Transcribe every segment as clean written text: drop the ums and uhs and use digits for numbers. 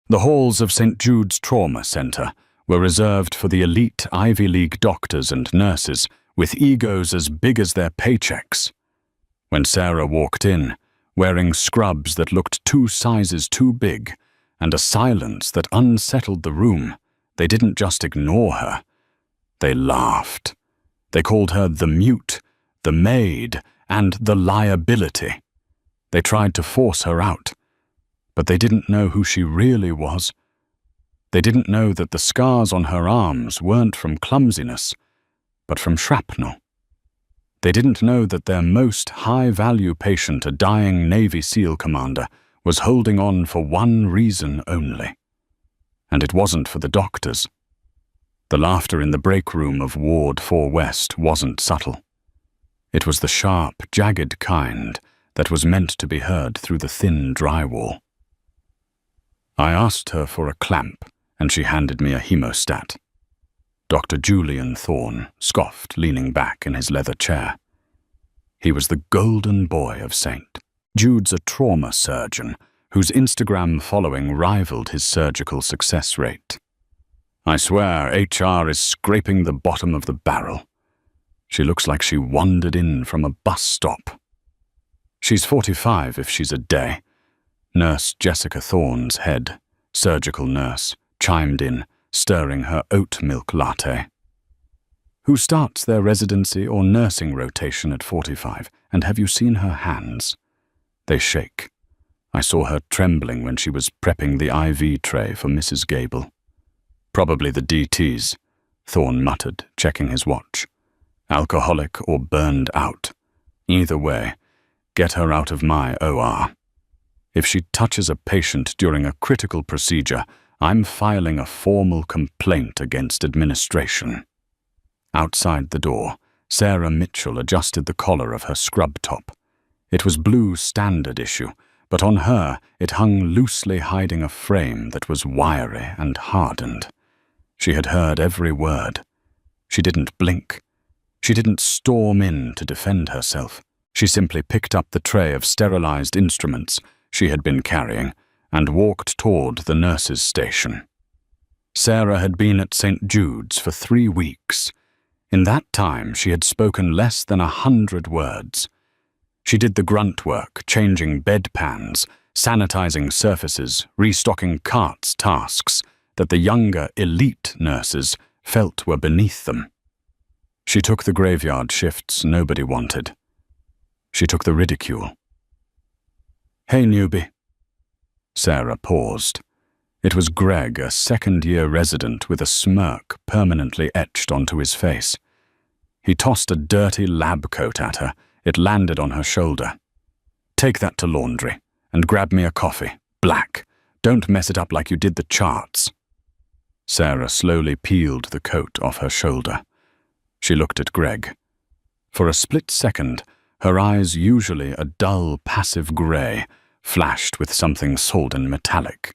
The halls of St. Jude's Trauma Center were reserved for the elite Ivy League doctors and nurses with egos as big as their paychecks. When Sarah walked in, wearing scrubs that looked 2 sizes too big and a silence that unsettled the room, they didn't just ignore her. They laughed. They called her the mute, the maid, and the liability. They tried to force her out, but they didn't know who she really was. They didn't know that the scars on her arms weren't from clumsiness, but from shrapnel. They didn't know that their most high-value patient, a dying Navy SEAL commander, was holding on for one reason only. And it wasn't for the doctors. The laughter in the break room of Ward 4 West wasn't subtle. It was the sharp, jagged kind that was meant to be heard through the thin drywall. I asked her for a clamp, and she handed me a hemostat. Dr. Julian Thorne scoffed, leaning back in his leather chair. He was the golden boy of St. Jude's, a trauma surgeon whose Instagram following rivaled his surgical success rate. I swear HR is scraping the bottom of the barrel. She looks like she wandered in from a bus stop. She's 45 if she's a day. Nurse Jessica Thorne's head, surgical nurse, chimed in, stirring her oat milk latte. Who starts their residency or nursing rotation at 45, and have you seen her hands? They shake. I saw her trembling when she was prepping the IV tray for Mrs. Gable. Probably the DTs, Thorne muttered, checking his watch. Alcoholic or burned out. Either way, get her out of my OR. If she touches a patient during a critical procedure, I'm filing a formal complaint against administration. Outside the door, Sarah Mitchell adjusted the collar of her scrub top. It was blue standard issue, but on her it hung loosely, hiding a frame that was wiry and hardened. She had heard every word. She didn't blink. She didn't storm in to defend herself. She simply picked up the tray of sterilized instruments she had been carrying and walked toward the nurse's station. Sarah had been at St. Jude's for 3 weeks. In that time, she had spoken less than 100 words. She did the grunt work, changing bedpans, sanitizing surfaces, restocking carts tasks that the younger elite nurses felt were beneath them. She took the graveyard shifts nobody wanted. She took the ridicule. "Hey, newbie." Sarah paused. It was Greg, a second-year resident with a smirk permanently etched onto his face. He tossed a dirty lab coat at her. It landed on her shoulder. "Take that to laundry, and grab me a coffee, black. Don't mess it up like you did the charts." Sarah slowly peeled the coat off her shoulder. She looked at Greg. For a split second, her eyes, usually a dull, passive gray, flashed with something salt and metallic.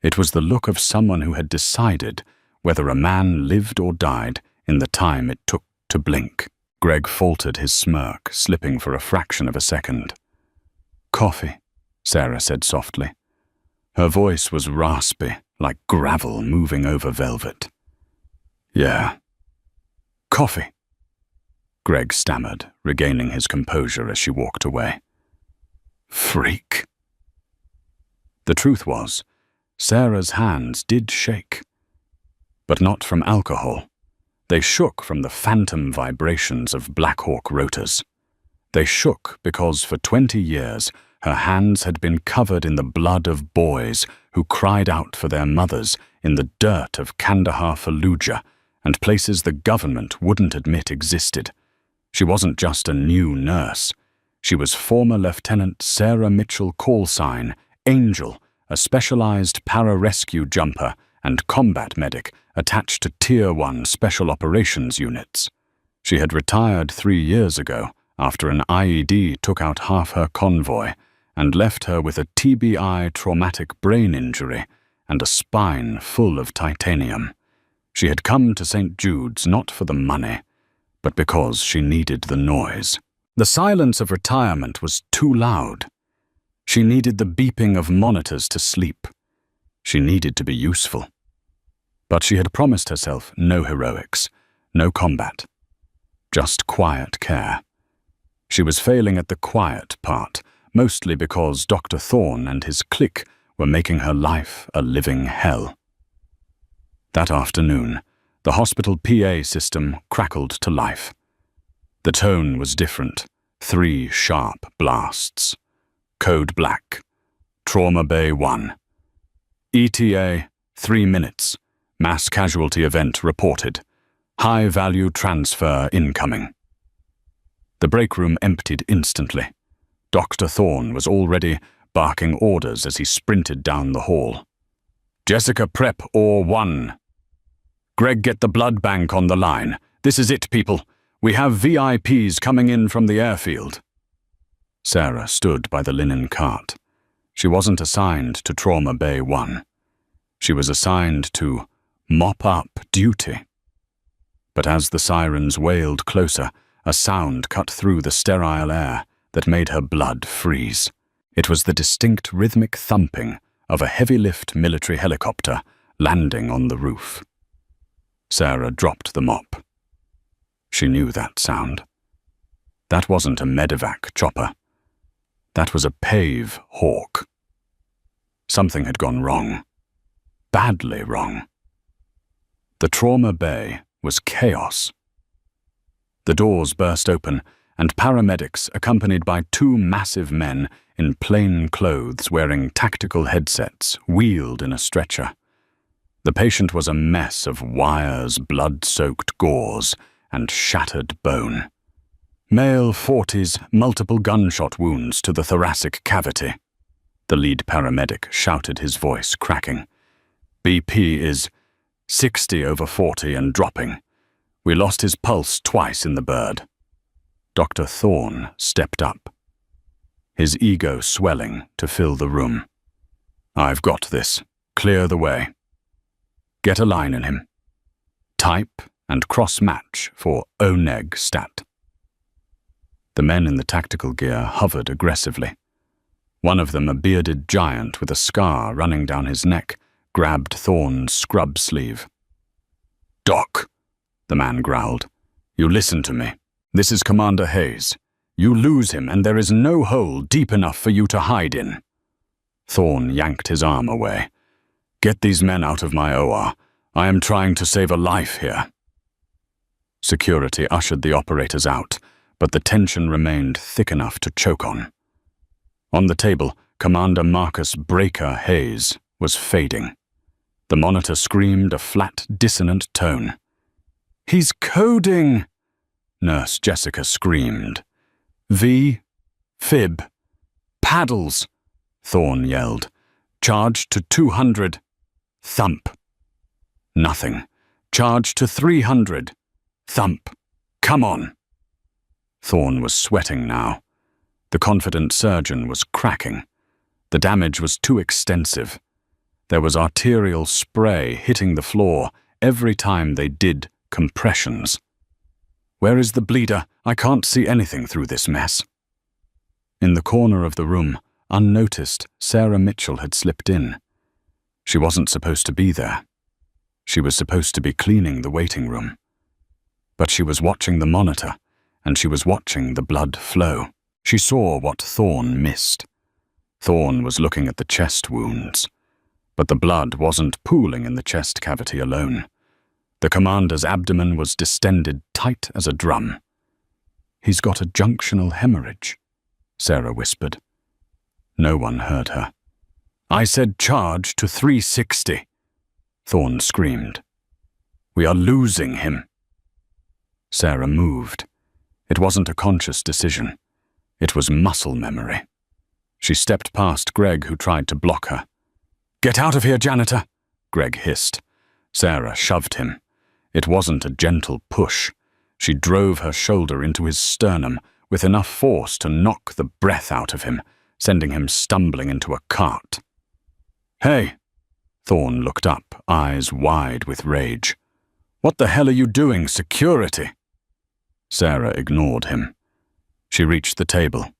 It was the look of someone who had decided whether a man lived or died in the time it took to blink. Greg faltered his smirk, slipping for a fraction of a second. "Coffee," Sarah said softly. Her voice was raspy, like gravel moving over velvet. "Yeah. Coffee," Greg stammered, regaining his composure as she walked away. "Freak." The truth was, Sarah's hands did shake. But not from alcohol. They shook from the phantom vibrations of Black Hawk rotors. They shook because for 20 years her hands had been covered in the blood of boys who cried out for their mothers in the dirt of Kandahar Fallujah and places the government wouldn't admit existed. She wasn't just a new nurse. She was former Lieutenant Sarah Mitchell callsign, Angel, a specialized pararescue jumper and combat medic attached to Tier 1 Special Operations units. She had retired 3 years ago after an IED took out half her convoy and left her with a TBI traumatic brain injury and a spine full of titanium. She had come to St. Jude's not for the money, but because she needed the noise. The silence of retirement was too loud. She needed the beeping of monitors to sleep. She needed to be useful. But she had promised herself no heroics, no combat, just quiet care. She was failing at the quiet part, mostly because Dr. Thorne and his clique were making her life a living hell. That afternoon, the hospital PA system crackled to life. The tone was different. 3 sharp blasts. Code black. Trauma Bay 1. ETA 3 minutes. Mass casualty event reported. High-value transfer incoming. The break room emptied instantly. Dr. Thorne was already barking orders as he sprinted down the hall. Jessica, prep or 1. Greg, get the blood bank on the line. This is it, people. We have VIPs coming in from the airfield. Sarah stood by the linen cart. She wasn't assigned to Trauma Bay 1. She was assigned to mop-up duty. But as the sirens wailed closer, a sound cut through the sterile air that made her blood freeze. It was the distinct rhythmic thumping of a heavy-lift military helicopter landing on the roof. Sarah dropped the mop. She knew that sound. That wasn't a medevac chopper. That was a PAVE hawk. Something had gone wrong. Badly wrong. The trauma bay was chaos. The doors burst open, and paramedics, accompanied by 2 massive men in plain clothes wearing tactical headsets, wheeled in a stretcher. The patient was a mess of wires, blood-soaked gauze, and shattered bone. Male 40s, multiple gunshot wounds to the thoracic cavity. The lead paramedic shouted, his voice cracking. BP is 60/40 and dropping. We lost his pulse twice in the bird. Dr. Thorne stepped up, his ego swelling to fill the room. I've got this. Clear the way. Get a line in him. Type and cross-match for ONEG stat. The men in the tactical gear hovered aggressively. One of them, a bearded giant with a scar running down his neck, grabbed Thorne's scrub sleeve. Doc, the man growled. You listen to me. This is Commander Hayes. You lose him and there is no hole deep enough for you to hide in. Thorne yanked his arm away. Get these men out of my OR. I am trying to save a life here. Security ushered the operators out, but the tension remained thick enough to choke on. On the table, Commander Marcus Breaker Hayes was fading. The monitor screamed a flat, dissonant tone. He's coding! Nurse Jessica screamed. V, fib, paddles, Thorne yelled. Charge to 200. Thump. Nothing. Charge to 300. Thump. Come on. Thorne was sweating now. The confident surgeon was cracking. The damage was too extensive. There was arterial spray hitting the floor every time they did compressions. Where is the bleeder? I can't see anything through this mess. In the corner of the room, unnoticed, Sarah Mitchell had slipped in. She wasn't supposed to be there. She was supposed to be cleaning the waiting room. But she was watching the monitor, and she was watching the blood flow. She saw what Thorne missed. Thorne was looking at the chest wounds. But the blood wasn't pooling in the chest cavity alone. The commander's abdomen was distended tight as a drum. He's got a junctional hemorrhage, Sarah whispered. No one heard her. I said charge to 360, Thorne screamed. We are losing him. Sarah moved. It wasn't a conscious decision. It was muscle memory. She stepped past Greg, who tried to block her. Get out of here, janitor, Greg hissed. Sarah shoved him. It wasn't a gentle push. She drove her shoulder into his sternum with enough force to knock the breath out of him, sending him stumbling into a cart. Hey! Thorne looked up, eyes wide with rage. What the hell are you doing, security? Sarah ignored him. She reached the table.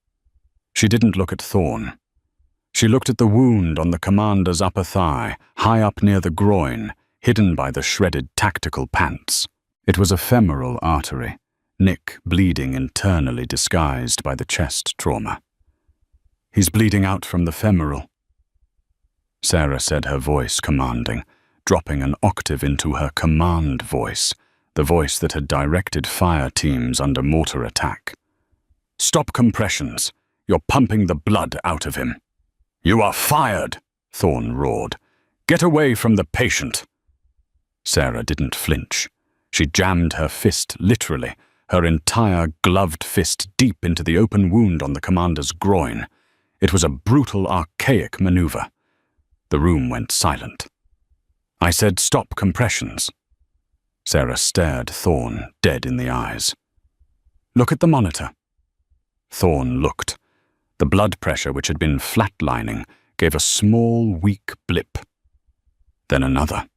She didn't look at Thorne. She looked at the wound on the commander's upper thigh, high up near the groin, hidden by the shredded tactical pants. It was a femoral artery, nick bleeding internally disguised by the chest trauma. "He's bleeding out from the femoral," Sarah said, her voice commanding, dropping an octave into her command voice, the voice that had directed fire teams under mortar attack. "Stop compressions. You're pumping the blood out of him." "You are fired," Thorne roared. "Get away from the patient." Sarah didn't flinch. She jammed her fist literally, her entire gloved fist deep into the open wound on the commander's groin. It was a brutal, archaic maneuver. The room went silent. "I said stop compressions." Sarah stared Thorne dead in the eyes. "Look at the monitor." Thorne looked. The blood pressure, which had been flatlining, gave a small, weak blip. Then another.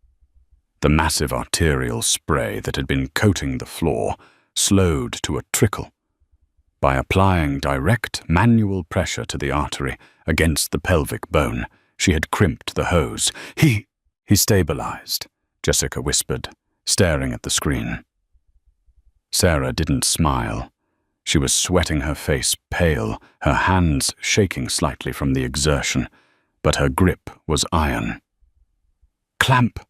The massive arterial spray that had been coating the floor slowed to a trickle. By applying direct manual pressure to the artery against the pelvic bone, she had crimped the hose. He stabilized, Jessica whispered, staring at the screen. Sarah didn't smile. She was sweating, her face pale, her hands shaking slightly from the exertion, but her grip was iron. "Clamp,"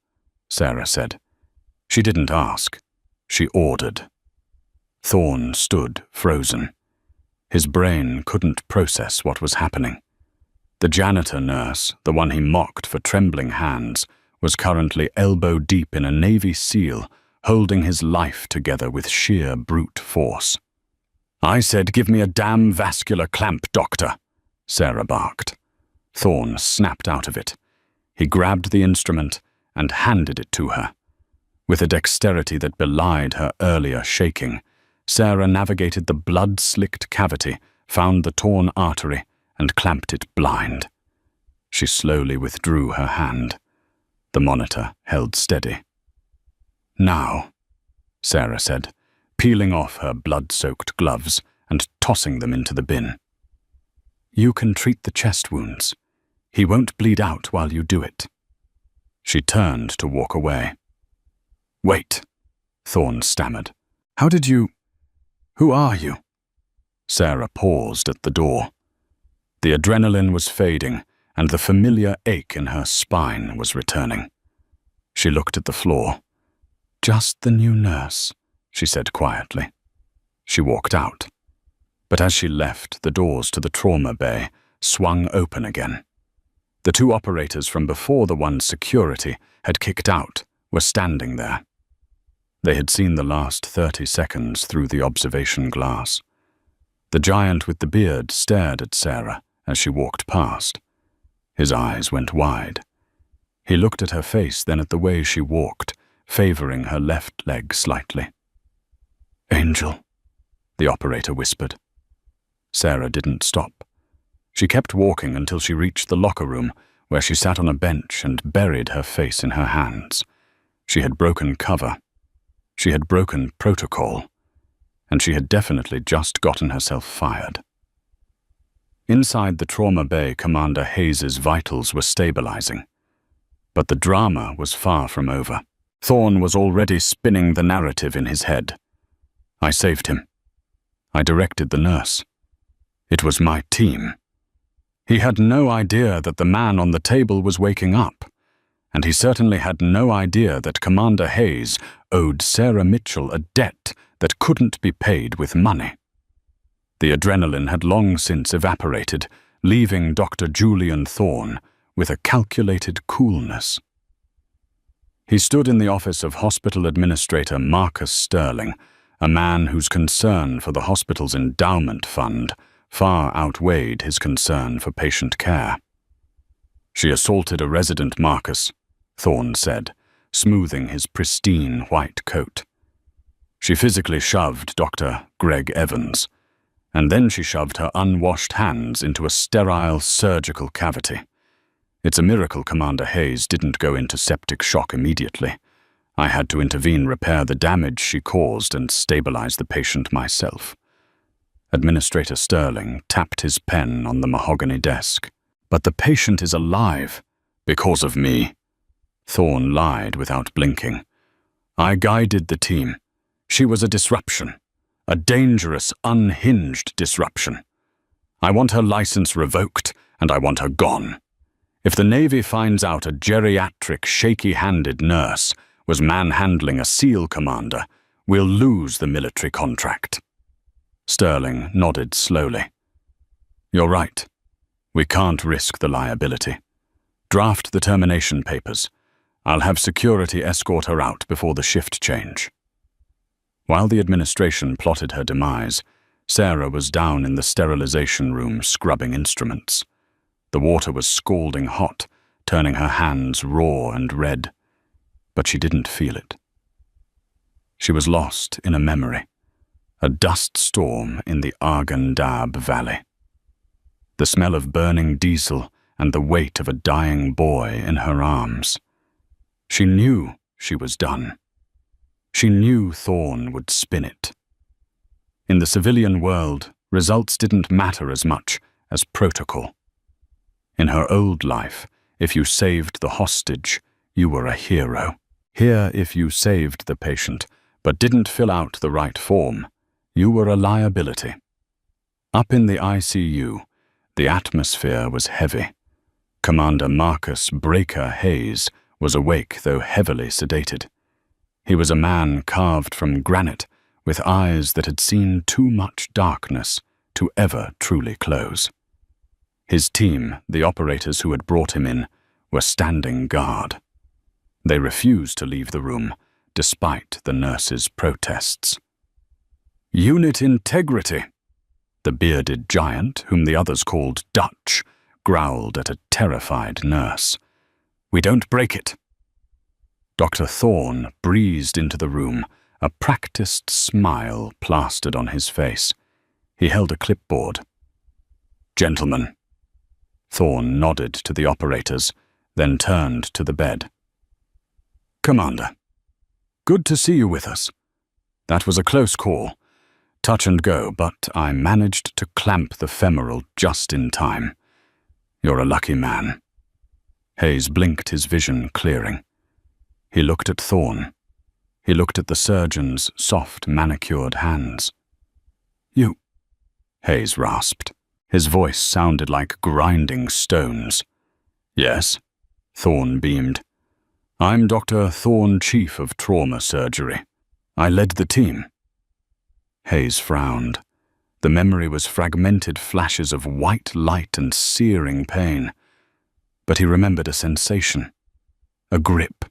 Sarah said. She didn't ask. She ordered. Thorne stood frozen. His brain couldn't process what was happening. The janitor nurse, the one he mocked for trembling hands, was currently elbow-deep in a Navy SEAL, holding his life together with sheer brute force. "I said give me a damn vascular clamp, doctor," Sarah barked. Thorne snapped out of it. He grabbed the instrument and handed it to her. With a dexterity that belied her earlier shaking, Sarah navigated the blood-slicked cavity, found the torn artery, and clamped it blind. She slowly withdrew her hand. The monitor held steady. "Now," Sarah said, peeling off her blood-soaked gloves and tossing them into the bin. "You can treat the chest wounds. He won't bleed out while you do it." She turned to walk away. "Wait," Thorne stammered. "How did you... Who are you?" Sarah paused at the door. The adrenaline was fading, and the familiar ache in her spine was returning. She looked at the floor. "Just the new nurse," she said quietly. She walked out. But as she left, the doors to the trauma bay swung open again. The two operators from before the one's security had kicked out were standing there. They had seen the last 30 seconds through the observation glass. The giant with the beard stared at Sarah as she walked past. His eyes went wide. He looked at her face, then at the way she walked, favoring her left leg slightly. "Angel," the operator whispered. Sarah didn't stop. She kept walking until she reached the locker room, where she sat on a bench and buried her face in her hands. She had broken cover. She had broken protocol. And she had definitely just gotten herself fired. Inside the trauma bay, Commander Hayes's vitals were stabilizing. But the drama was far from over. Thorne was already spinning the narrative in his head. "I saved him. I directed the nurse. It was my team." He had no idea that the man on the table was waking up, and he certainly had no idea that Commander Hayes owed Sarah Mitchell a debt that couldn't be paid with money. The adrenaline had long since evaporated, leaving Dr. Julian Thorne with a calculated coolness. He stood in the office of Hospital Administrator Marcus Sterling, a man whose concern for the hospital's endowment fund far outweighed his concern for patient care. "She assaulted a resident, Marcus," Thorne said, smoothing his pristine white coat. "She physically shoved Dr. Greg Evans, and then she shoved her unwashed hands into a sterile surgical cavity. It's a miracle Commander Hayes didn't go into septic shock immediately. I had to intervene, repair the damage she caused, and stabilize the patient myself." Administrator Sterling tapped his pen on the mahogany desk. But the patient is alive, because of me. Thorne lied without blinking. I guided the team. She was a disruption. A dangerous, unhinged disruption. I want her license revoked, and I want her gone. If the Navy finds out a geriatric, shaky-handed nurse was manhandling a SEAL commander, we'll lose the military contract. Sterling nodded slowly. You're right. We can't risk the liability. Draft the termination papers. I'll have security escort her out before the shift change. While the administration plotted her demise, Sarah was down in the sterilization room scrubbing instruments. The water was scalding hot, turning her hands raw and red, but she didn't feel it. She was lost in a memory, a dust storm in the Argan Dab Valley. The smell of burning diesel and the weight of a dying boy in her arms. She knew she was done. She knew Thorne would spin it. In the civilian world, results didn't matter as much as protocol. In her old life, if you saved the hostage, you were a hero. Here, if you saved the patient, but didn't fill out the right form, you were a liability. Up in the ICU, the atmosphere was heavy. Commander Marcus Breaker Hayes was awake, though heavily sedated. He was a man carved from granite, with eyes that had seen too much darkness to ever truly close. His team, the operators who had brought him in, were standing guard. They refused to leave the room, despite the nurse's protests. Unit integrity, the bearded giant, whom the others called Dutch, growled at a terrified nurse. We don't break it. Dr. Thorne breezed into the room, a practiced smile plastered on his face. He held a clipboard. Gentlemen. Thorne nodded to the operators, then turned to the bed. Commander, good to see you with us. That was a close call. Touch and go, but I managed to clamp the femoral just in time. You're a lucky man. Hayes blinked, his vision clearing. He looked at Thorne. He looked at the surgeon's soft, manicured hands. You, Hayes rasped. His voice sounded like grinding stones. Yes, Thorne beamed. I'm Dr. Thorne, Chief of Trauma Surgery. I led the team. Hayes frowned. The memory was fragmented flashes of white light and searing pain. But he remembered a sensation. A grip.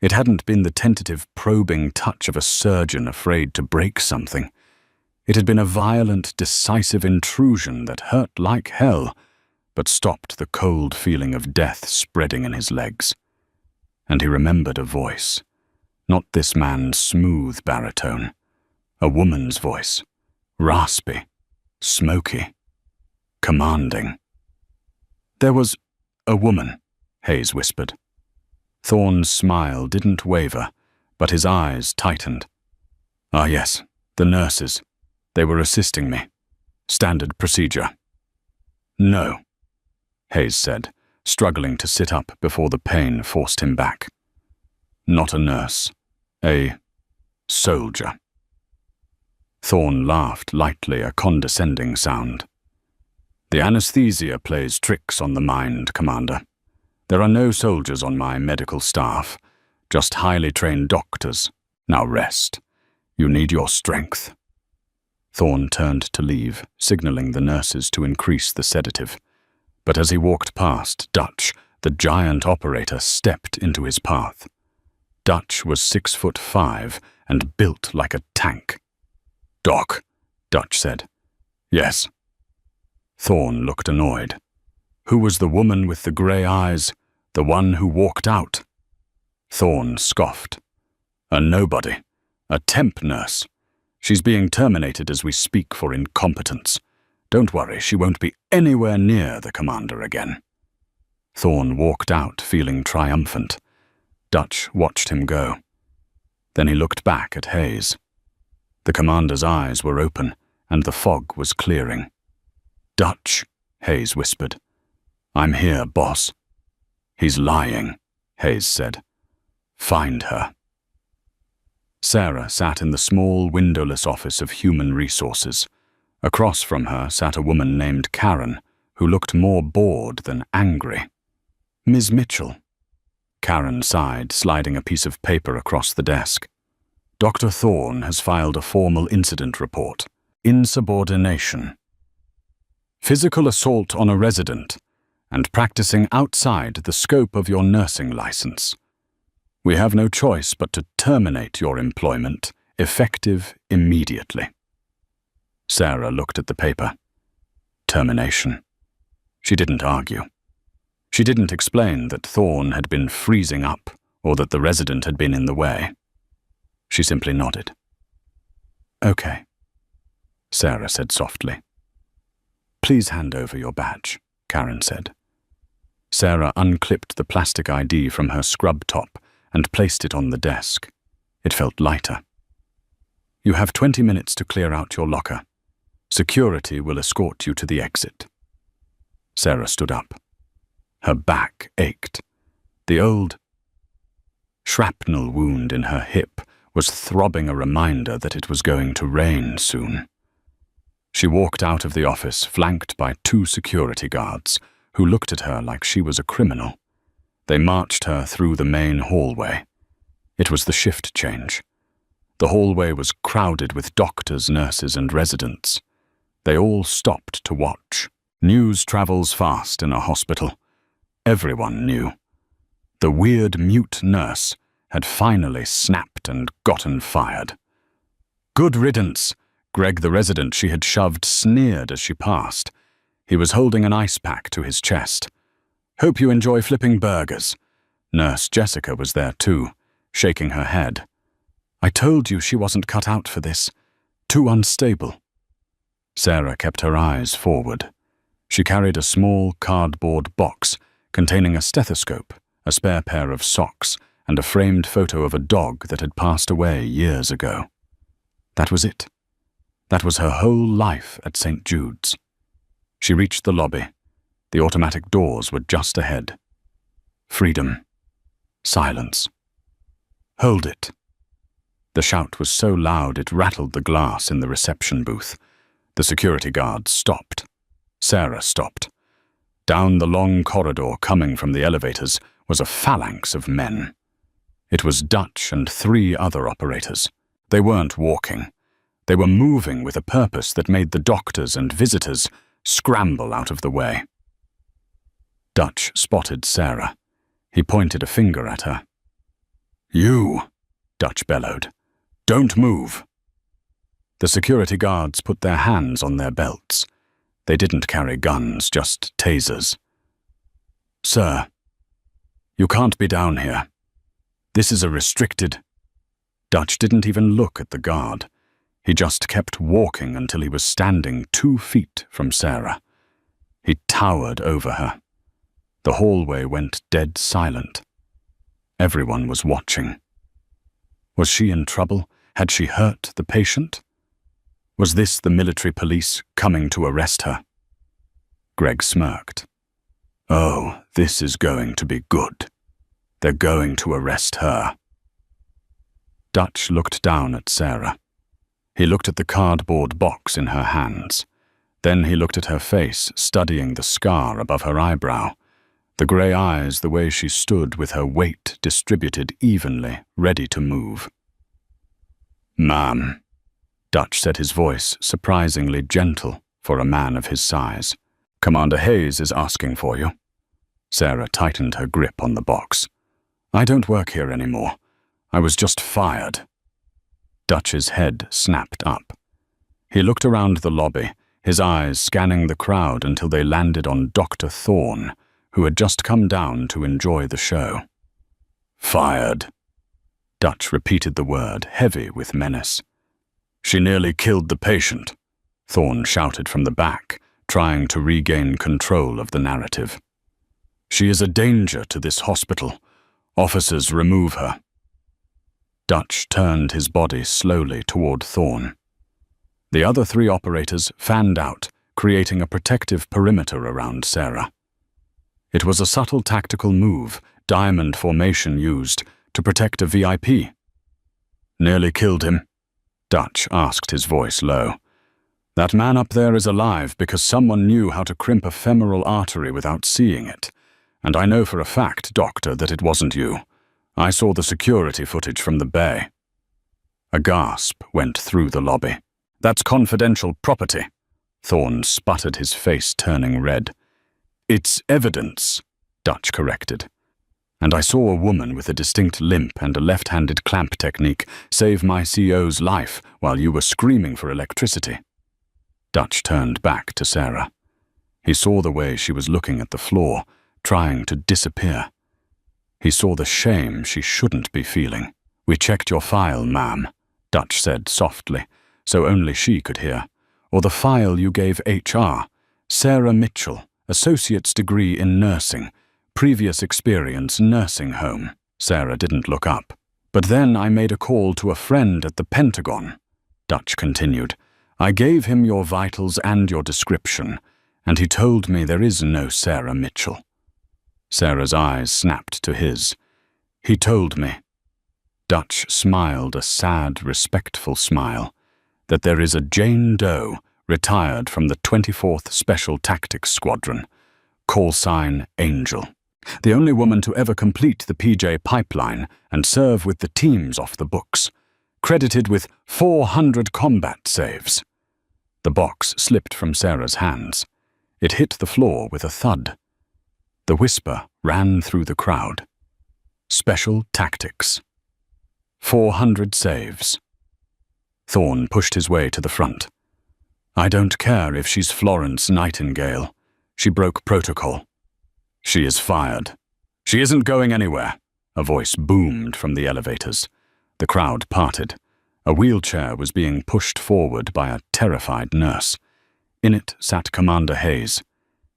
It hadn't been the tentative, probing touch of a surgeon afraid to break something. It had been a violent, decisive intrusion that hurt like hell, but stopped the cold feeling of death spreading in his legs. And he remembered a voice. Not this man's smooth baritone. A woman's voice. Raspy. Smoky. Commanding. There was a woman, Hayes whispered. Thorne's smile didn't waver, but his eyes tightened. Ah yes, the nurses. They were assisting me. Standard procedure. No, Hayes said, struggling to sit up before the pain forced him back. Not a nurse. A soldier. Thorne laughed lightly, a condescending sound. The anesthesia plays tricks on the mind, Commander. There are no soldiers on my medical staff, just highly trained doctors. Now rest. You need your strength. Thorne turned to leave, signaling the nurses to increase the sedative. But as he walked past, Dutch, the giant operator, stepped into his path. Dutch was 6'5" and built like a tank. Doc, Dutch said. Yes. Thorne looked annoyed. Who was the woman with the grey eyes, the one who walked out? Thorne scoffed. A nobody, a temp nurse. She's being terminated as we speak for incompetence. Don't worry, she won't be anywhere near the commander again. Thorne walked out, feeling triumphant. Dutch watched him go. Then he looked back at Hayes. The commander's eyes were open, and the fog was clearing. Dutch, Hayes whispered. "I'm here, boss." "He's lying," Hayes said. "Find her." Sarah sat in the small, windowless office of Human Resources. Across from her sat a woman named Karen, who looked more bored than angry. "Ms. Mitchell." Karen sighed, sliding a piece of paper across the desk. "Dr. Thorne has filed a formal incident report. Insubordination. Physical assault on a resident and practicing outside the scope of your nursing license. We have no choice but to terminate your employment, effective immediately." Sarah looked at the paper. Termination. She didn't argue. She didn't explain that Thorne had been freezing up or that the resident had been in the way. She simply nodded. "Okay," Sarah said softly. "Please hand over your badge," Karen said. Sarah unclipped the plastic ID from her scrub top and placed it on the desk. It felt lighter. "You have 20 minutes to clear out your locker. Security will escort you to the exit." Sarah stood up. Her back ached. The old shrapnel wound in her hip was throbbing a reminder that it was going to rain soon. She walked out of the office, flanked by 2 security guards, who looked at her like she was a criminal. They marched her through the main hallway. It was the shift change. The hallway was crowded with doctors, nurses, and residents. They all stopped to watch. News travels fast in a hospital. Everyone knew. The weird mute nurse had finally snapped and gotten fired. "Good riddance," Greg, the resident she had shoved, sneered as she passed. He was holding an ice pack to his chest. "Hope you enjoy flipping burgers." Nurse Jessica was there too, shaking her head. "I told you she wasn't cut out for this. Too unstable." Sarah kept her eyes forward. She carried a small cardboard box containing a stethoscope, a spare pair of socks, and a framed photo of a dog that had passed away years ago. That was it. That was her whole life at St. Jude's. She reached the lobby. The automatic doors were just ahead. Freedom. Silence. "Hold it." The shout was so loud it rattled the glass in the reception booth. The security guards stopped. Sarah stopped. Down the long corridor coming from the elevators was a phalanx of men. It was Dutch and 3 other operators. They weren't walking. They were moving with a purpose that made the doctors and visitors scramble out of the way. Dutch spotted Sarah. He pointed a finger at her. "You," Dutch bellowed. "Don't move." The security guards put their hands on their belts. They didn't carry guns, just tasers. "Sir, you can't be down here. This is a restricted—" Dutch didn't even look at the guard. He just kept walking until he was standing 2 feet from Sarah. He towered over her. The hallway went dead silent. Everyone was watching. Was she in trouble? Had she hurt the patient? Was this the military police coming to arrest her? Greg smirked. "Oh, this is going to be good. They're going to arrest her." Dutch looked down at Sarah. He looked at the cardboard box in her hands. Then he looked at her face, studying the scar above her eyebrow, the grey eyes the way she stood with her weight distributed evenly, ready to move. "Ma'am," Dutch said, his voice surprisingly gentle for a man of his size. "Commander Hayes is asking for you." Sarah tightened her grip on the box. "I don't work here anymore. I was just fired." Dutch's head snapped up. He looked around the lobby, his eyes scanning the crowd until they landed on Dr. Thorne, who had just come down to enjoy the show. "Fired." Dutch repeated the word, heavy with menace. "She nearly killed the patient," Thorne shouted from the back, trying to regain control of the narrative. "She is a danger to this hospital. Officers, remove her." Dutch turned his body slowly toward Thorne. The other 3 operators fanned out, creating a protective perimeter around Sarah. It was a subtle tactical move, diamond formation used, to protect a VIP. Nearly killed him? Dutch asked, his voice low. That man up there is alive because someone knew how to crimp a femoral artery without seeing it. And I know for a fact, Doctor, that it wasn't you. I saw the security footage from the bay. A gasp went through the lobby. That's confidential property. Thorne sputtered, his face turning red. It's evidence, Dutch corrected. And I saw a woman with a distinct limp and a left-handed clamp technique save my CO's life while you were screaming for electricity. Dutch turned back to Sarah. He saw the way she was looking at the floor, trying to disappear. He saw the shame she shouldn't be feeling. We checked your file, ma'am, Dutch said softly, so only she could hear. Or the file you gave HR. Sarah Mitchell, associate's degree in nursing. Previous experience nursing home. Sarah didn't look up. But then I made a call to a friend at the Pentagon, Dutch continued. I gave him your vitals and your description, and he told me there is no Sarah Mitchell. Sarah's eyes snapped to his. He told me. Dutch smiled a sad, respectful smile. That there is a Jane Doe, retired from the 24th Special Tactics Squadron. Call sign Angel. The only woman to ever complete the PJ pipeline and serve with the teams off the books. Credited with 400 combat saves. The box slipped from Sarah's hands. It hit the floor with a thud. The whisper ran through the crowd. Special Tactics. 400 saves. Thorne pushed his way to the front. I don't care if she's Florence Nightingale. She broke protocol. She is fired. She isn't going anywhere. A voice boomed from the elevators. The crowd parted. A wheelchair was being pushed forward by a terrified nurse. In it sat Commander Hayes.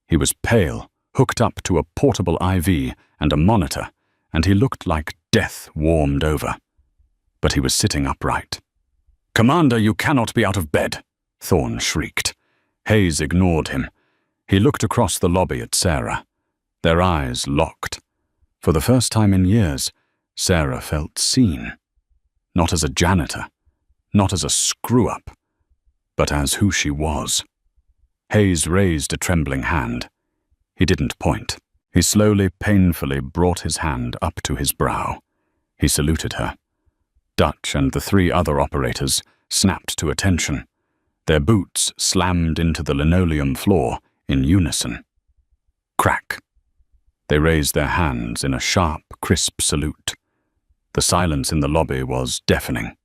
He was pale, hooked up to a portable IV and a monitor, and he looked like death warmed over. But he was sitting upright. Commander, you cannot be out of bed, Thorne shrieked. Hayes ignored him. He looked across the lobby at Sarah. Their eyes locked. For the first time in years, Sarah felt seen. Not as a janitor, not as a screw-up, but as who she was. Hayes raised a trembling hand. He didn't point. He slowly, painfully brought his hand up to his brow. He saluted her. Dutch and the three other operators snapped to attention. Their boots slammed into the linoleum floor in unison. Crack. They raised their hands in a sharp, crisp salute. The silence in the lobby was deafening.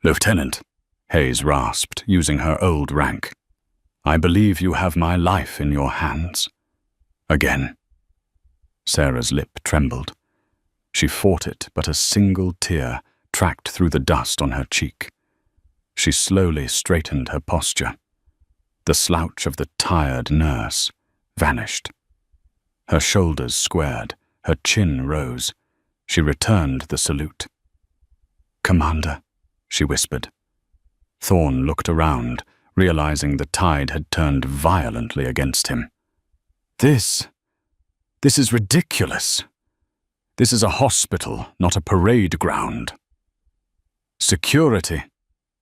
Lieutenant, Hayes rasped, using her old rank. I believe you have my life in your hands. Again. Sarah's lip trembled. She fought it, but a single tear tracked through the dust on her cheek. She slowly straightened her posture. The slouch of the tired nurse vanished. Her shoulders squared, her chin rose. She returned the salute. Commander, she whispered. Thorne looked around, realizing the tide had turned violently against him. This is ridiculous. This is a hospital, not a parade ground. Security.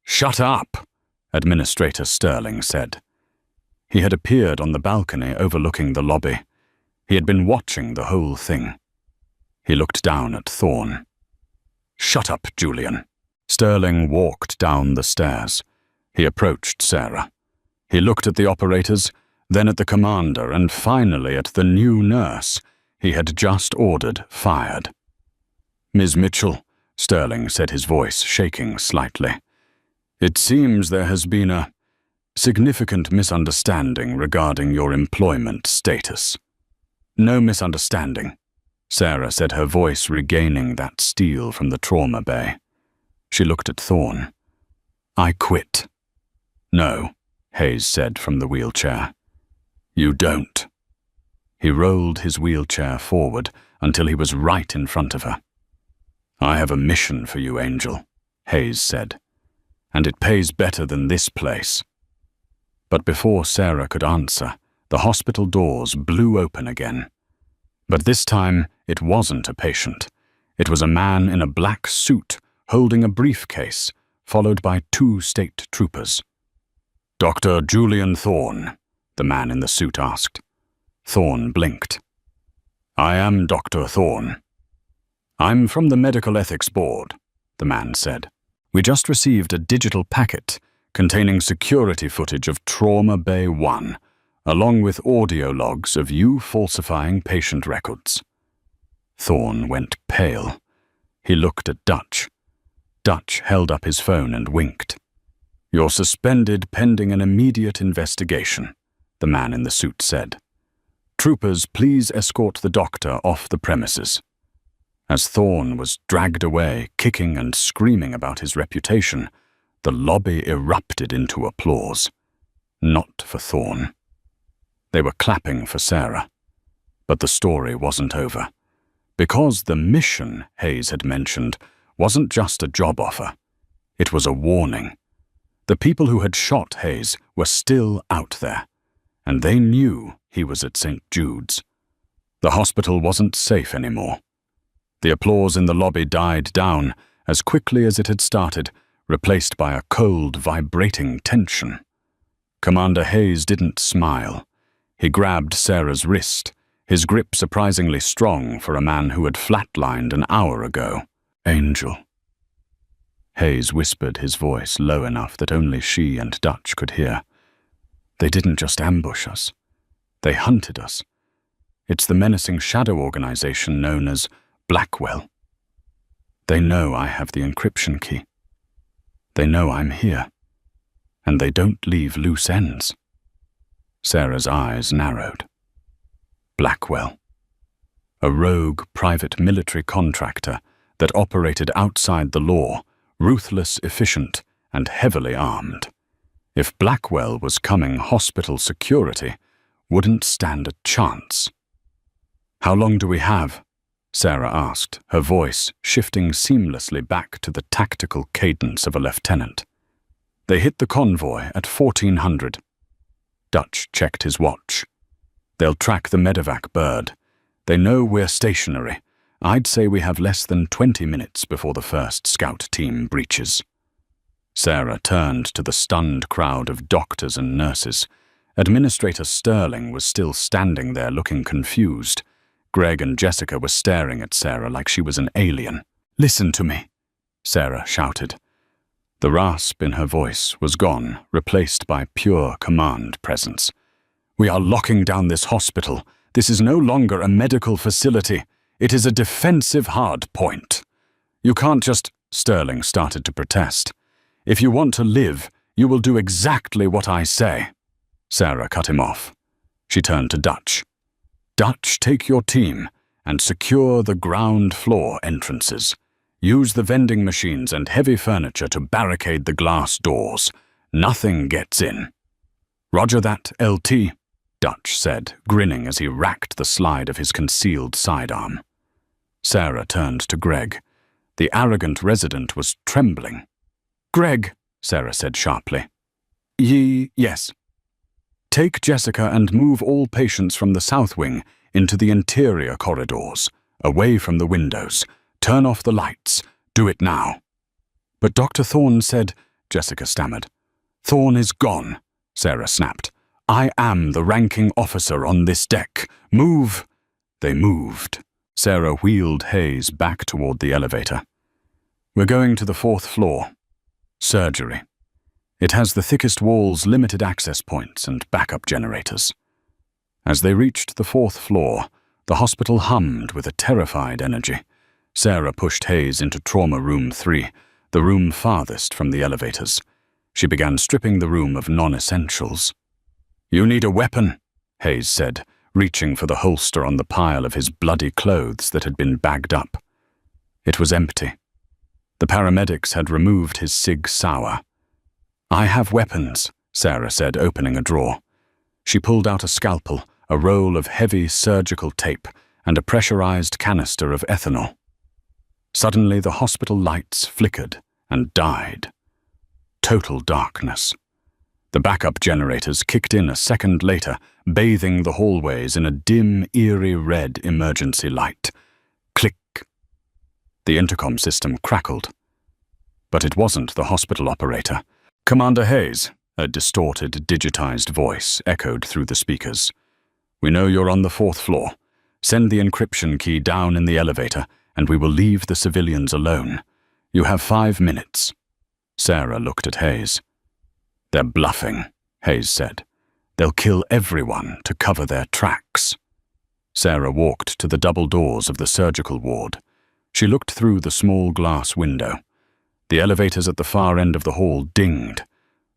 Shut up, Administrator Sterling said. He had appeared on the balcony overlooking the lobby. He had been watching the whole thing. He looked down at Thorne. Shut up, Julian. Sterling walked down the stairs. He approached Sarah. He looked at the operators, then at the commander, and finally at the new nurse he had just ordered fired. Ms. Mitchell, Sterling said, his voice shaking slightly. It seems there has been a significant misunderstanding regarding your employment status. No misunderstanding, Sarah said, her voice regaining that steel from the trauma bay. She looked at Thorne. I quit. No, Hayes said from the wheelchair. You don't. He rolled his wheelchair forward until he was right in front of her. I have a mission for you, Angel, Hayes said, and it pays better than this place. But before Sarah could answer, the hospital doors blew open again. But this time, it wasn't a patient. It was a man in a black suit holding a briefcase, followed by 2 state troopers. "Dr. Julian Thorne," the man in the suit asked. Thorne blinked. "I am Dr. Thorne." "I'm from the Medical Ethics Board," the man said. "We just received a digital packet containing security footage of Trauma Bay 1, along with audio logs of you falsifying patient records." Thorne went pale. He looked at Dutch. Dutch held up his phone and winked. "You're suspended pending an immediate investigation," the man in the suit said. "Troopers, please escort the doctor off the premises." As Thorne was dragged away, kicking and screaming about his reputation, the lobby erupted into applause. Not for Thorne. They were clapping for Sarah. But the story wasn't over. Because the mission Hayes had mentioned wasn't just a job offer. It was a warning. The people who had shot Hayes were still out there, and they knew he was at St. Jude's. The hospital wasn't safe anymore. The applause in the lobby died down as quickly as it had started, replaced by a cold, vibrating tension. Commander Hayes didn't smile. He grabbed Sarah's wrist, his grip surprisingly strong for a man who had flatlined an hour ago. "Angel." Hayes whispered, his voice low enough that only she and Dutch could hear. "They didn't just ambush us. They hunted us. It's the menacing shadow organization known as Blackwell. They know I have the encryption key. They know I'm here. And they don't leave loose ends." Sarah's eyes narrowed. Blackwell. A rogue private military contractor that operated outside the law, ruthless, efficient, and heavily armed. If Blackwell was coming hospital security, wouldn't stand a chance. "How long do we have?" Sarah asked, her voice shifting seamlessly back to the tactical cadence of a lieutenant. "They hit the convoy at 1400. Dutch checked his watch. "They'll track the medevac bird. They know we're stationary. I'd say we have less than 20 minutes before the first scout team breaches." Sarah turned to the stunned crowd of doctors and nurses. Administrator Sterling was still standing there looking confused. Greg and Jessica were staring at Sarah like she was an alien. "Listen to me," Sarah shouted. The rasp in her voice was gone, replaced by pure command presence. "We are locking down this hospital. This is no longer a medical facility. It is a defensive hard point. You can't just—" Sterling started to protest. "If you want to live, you will do exactly what I say." Sarah cut him off. She turned to Dutch. "Dutch, take your team and secure the ground floor entrances. Use the vending machines and heavy furniture to barricade the glass doors. Nothing gets in." "Roger that, LT," Dutch said, grinning as he racked the slide of his concealed sidearm. Sarah turned to Greg. The arrogant resident was trembling. "Greg," Sarah said sharply. Yes." "Take Jessica and move all patients from the south wing into the interior corridors, away from the windows. Turn off the lights. Do it now." "But Dr. Thorne said—" Jessica stammered. "Thorne is gone," Sarah snapped. "I am the ranking officer on this deck. Move." They moved. Sarah wheeled Hayes back toward the elevator. "We're going to the 4th floor. Surgery. It has the thickest walls, limited access points, and backup generators." As they reached the 4th floor, the hospital hummed with a terrified energy. Sarah pushed Hayes into Trauma Room 3, the room farthest from the elevators. She began stripping the room of non-essentials. "You need a weapon," Hayes said, reaching for the holster on the pile of his bloody clothes that had been bagged up. It was empty. The paramedics had removed his Sig Sauer. "I have weapons," Sarah said, opening a drawer. She pulled out a scalpel, a roll of heavy surgical tape, and a pressurized canister of ethanol. Suddenly the hospital lights flickered and died. Total darkness. The backup generators kicked in a second later, bathing the hallways in a dim, eerie red emergency light. Click. The intercom system crackled. But it wasn't the hospital operator. "Commander Hayes," a distorted, digitized voice echoed through the speakers. "We know you're on the 4th floor. Send the encryption key down in the elevator, and we will leave the civilians alone. You have 5 minutes." Sarah looked at Hayes. "They're bluffing," Hayes said. "They'll kill everyone to cover their tracks." Sarah walked to the double doors of the surgical ward. She looked through the small glass window. The elevators at the far end of the hall dinged.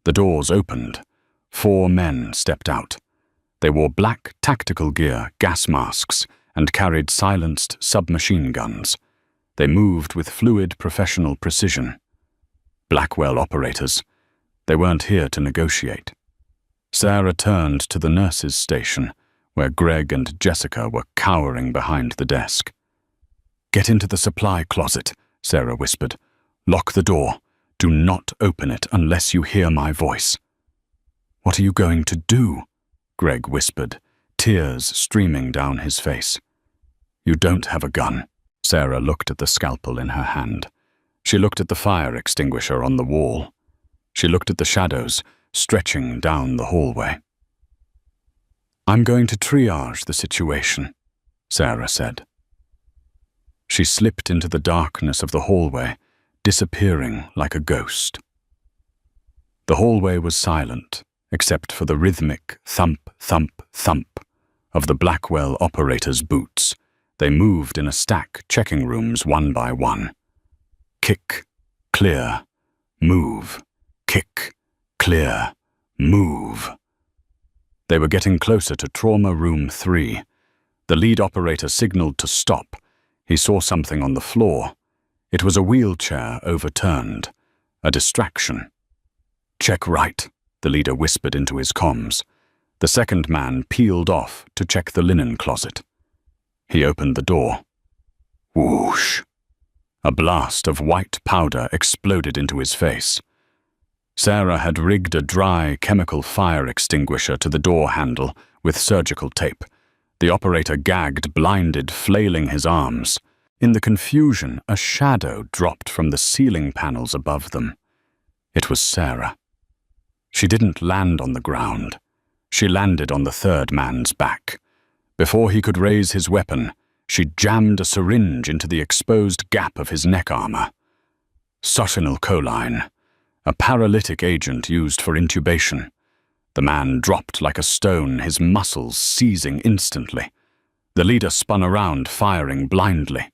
The doors opened. 4 men stepped out. They wore black tactical gear, gas masks, and carried silenced submachine guns. They moved with fluid professional precision. Blackwell operators. They weren't here to negotiate. Sarah turned to the nurses' station, where Greg and Jessica were cowering behind the desk. "Get into the supply closet," Sarah whispered. "Lock the door. Do not open it unless you hear my voice." "What are you going to do?" Greg whispered, tears streaming down his face. "You don't have a gun." Sarah looked at the scalpel in her hand. She looked at the fire extinguisher on the wall. She looked at the shadows stretching down the hallway. "I'm going to triage the situation," Sarah said. She slipped into the darkness of the hallway, disappearing like a ghost. The hallway was silent, except for the rhythmic thump, thump, thump of the Blackwell operators' boots. They moved in a stack, checking rooms one by one. Kick, clear, move. Kick, clear, move. They were getting closer to trauma room 3. The lead operator signaled to stop. He saw something on the floor. It was a wheelchair overturned. A distraction. "Check right," the leader whispered into his comms. The second man peeled off to check the linen closet. He opened the door. Whoosh! A blast of white powder exploded into his face. Sarah had rigged a dry chemical fire extinguisher to the door handle with surgical tape. The operator gagged, blinded, flailing his arms. In the confusion, a shadow dropped from the ceiling panels above them. It was Sarah. She didn't land on the ground. She landed on the third man's back. Before he could raise his weapon, she jammed a syringe into the exposed gap of his neck armor. Succinylcholine, a paralytic agent used for intubation. The man dropped like a stone, his muscles seizing instantly. The leader spun around, firing blindly.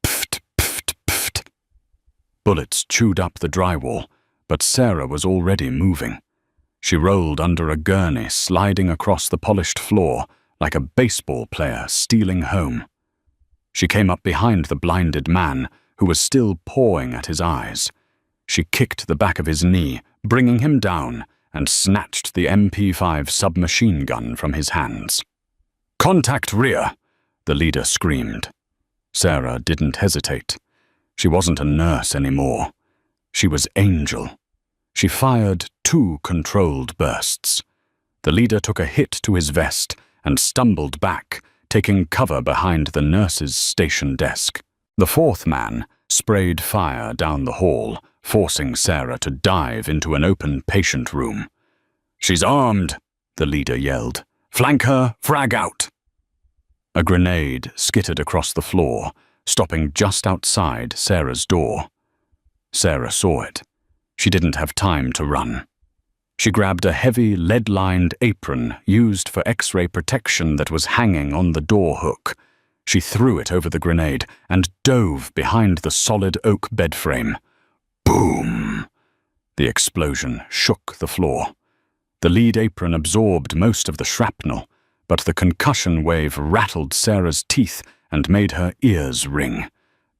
Pft, pft, pft. Bullets chewed up the drywall, but Sarah was already moving. She rolled under a gurney, sliding across the polished floor like a baseball player stealing home. She came up behind the blinded man, who was still pawing at his eyes. She kicked the back of his knee, bringing him down, and snatched the MP5 submachine gun from his hands. "Contact rear!" the leader screamed. Sarah didn't hesitate. She wasn't a nurse anymore. She was Angel. She fired 2 controlled bursts. The leader took a hit to his vest and stumbled back, taking cover behind the nurse's station desk. The fourth man sprayed fire down the hall, forcing Sarah to dive into an open patient room. "She's armed," the leader yelled. "Flank her, frag out." A grenade skittered across the floor, stopping just outside Sarah's door. Sarah saw it. She didn't have time to run. She grabbed a heavy, lead-lined apron used for X-ray protection that was hanging on the door hook. She threw it over the grenade and dove behind the solid oak bed frame. Boom! The explosion shook the floor. The lead apron absorbed most of the shrapnel, but the concussion wave rattled Sarah's teeth and made her ears ring.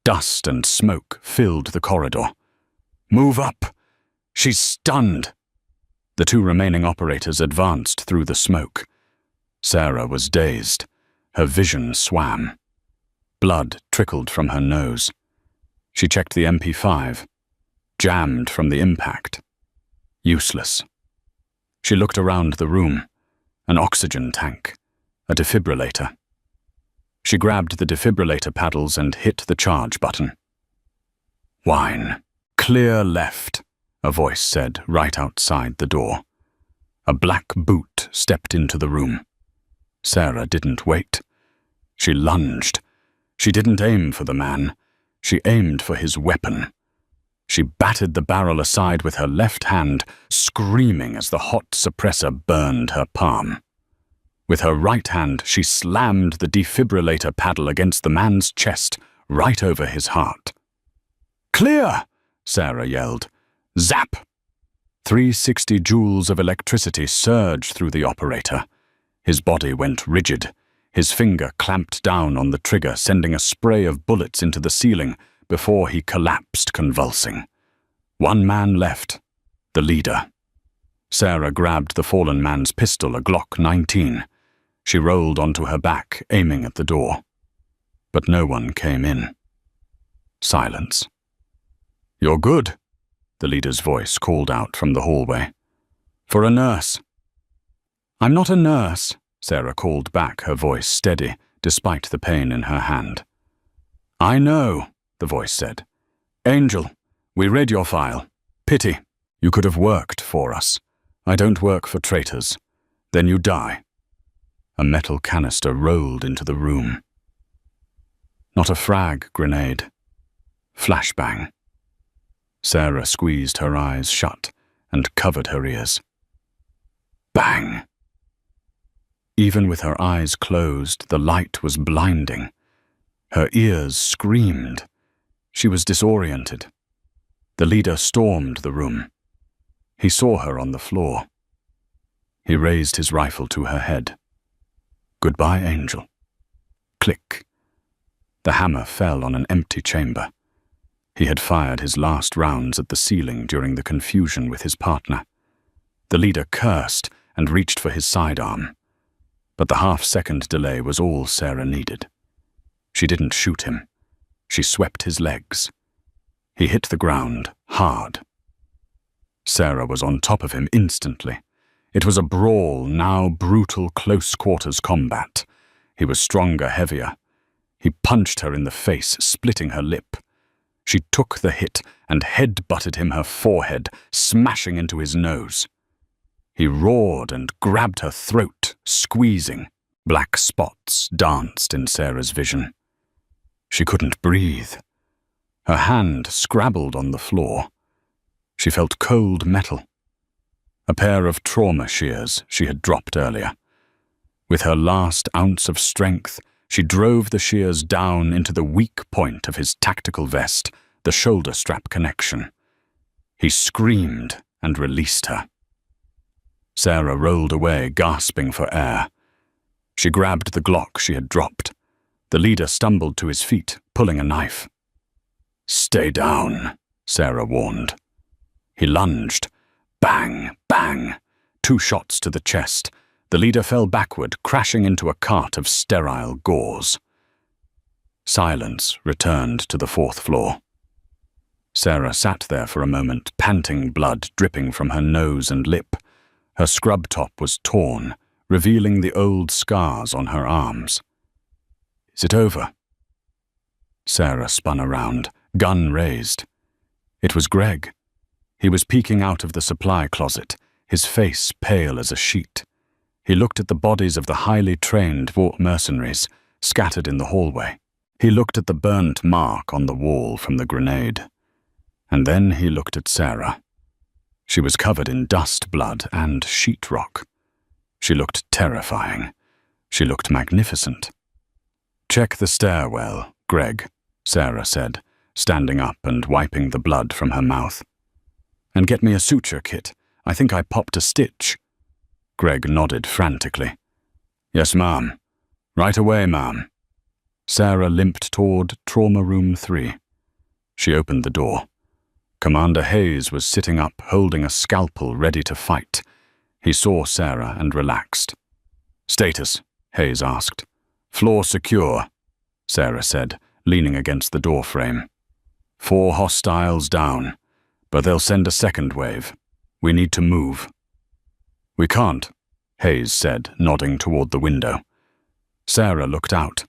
Dust and smoke filled the corridor. "Move up! She's stunned!" The 2 remaining operators advanced through the smoke. Sarah was dazed. Her vision swam. Blood trickled from her nose. She checked the MP5. Jammed from the impact. Useless. She looked around the room. An oxygen tank. A defibrillator. She grabbed the defibrillator paddles and hit the charge button. "Whine. Clear left," a voice said right outside the door. A black boot stepped into the room. Sarah didn't wait. She lunged. She didn't aim for the man. She aimed for his weapon. She batted the barrel aside with her left hand, screaming as the hot suppressor burned her palm. With her right hand, she slammed the defibrillator paddle against the man's chest, right over his heart. "Clear!" Sarah yelled. Zap! 360 joules of electricity surged through the operator. His body went rigid. His finger clamped down on the trigger, sending a spray of bullets into the ceiling before he collapsed, convulsing. One man left, the leader. Sarah grabbed the fallen man's pistol, a Glock 19. She rolled onto her back, aiming at the door. But no one came in. Silence. "You're good," the leader's voice called out from the hallway. "For a nurse." "I'm not a nurse," Sarah called back, her voice steady, despite the pain in her hand. "I know," the voice said. "Angel, we read your file. Pity. You could have worked for us. I don't work for traitors. Then you die." A metal canister rolled into the room. Not a frag grenade. Flashbang. Sarah squeezed her eyes shut and covered her ears. Bang! Even with her eyes closed, the light was blinding. Her ears screamed. She was disoriented. The leader stormed the room. He saw her on the floor. He raised his rifle to her head. "Goodbye, Angel." Click. The hammer fell on an empty chamber. He had fired his last rounds at the ceiling during the confusion with his partner. The leader cursed and reached for his sidearm. But the half-second delay was all Sarah needed. She didn't shoot him. She swept his legs. He hit the ground, hard. Sarah was on top of him instantly. It was a brawl, now brutal close-quarters combat. He was stronger, heavier. He punched her in the face, splitting her lip. She took the hit and head-butted him her forehead, smashing into his nose. He roared and grabbed her throat, squeezing. Black spots danced in Sarah's vision. She couldn't breathe. Her hand scrabbled on the floor. She felt cold metal. A pair of trauma shears she had dropped earlier. With her last ounce of strength, she drove the shears down into the weak point of his tactical vest, the shoulder strap connection. He screamed and released her. Sarah rolled away, gasping for air. She grabbed the Glock she had dropped. The leader stumbled to his feet, pulling a knife. "Stay down," Sarah warned. He lunged. Bang, bang. 2 shots to the chest. The leader fell backward, crashing into a cart of sterile gauze. Silence returned to the 4th floor. Sarah sat there for a moment, panting, blood dripping from her nose and lip. Her scrub top was torn, revealing the old scars on her arms. "Is it over?" Sarah spun around, gun raised. It was Greg. He was peeking out of the supply closet, his face pale as a sheet. He looked at the bodies of the highly trained Vought mercenaries scattered in the hallway. He looked at the burnt mark on the wall from the grenade. And then he looked at Sarah. She was covered in dust, blood, and sheetrock. She looked terrifying. She looked magnificent. "Check the stairwell, Greg," Sarah said, standing up and wiping the blood from her mouth. "And get me a suture kit. I think I popped a stitch." Greg nodded frantically. "Yes, ma'am. Right away, ma'am." Sarah limped toward Trauma Room 3. She opened the door. Commander Hayes was sitting up, holding a scalpel ready to fight. He saw Sarah and relaxed. "Status?" Hayes asked. "Floor secure," Sarah said, leaning against the door frame. 4 hostiles down, but they'll send a second wave. We need to move." We can't, Hayes said, nodding toward the window. Sarah looked out.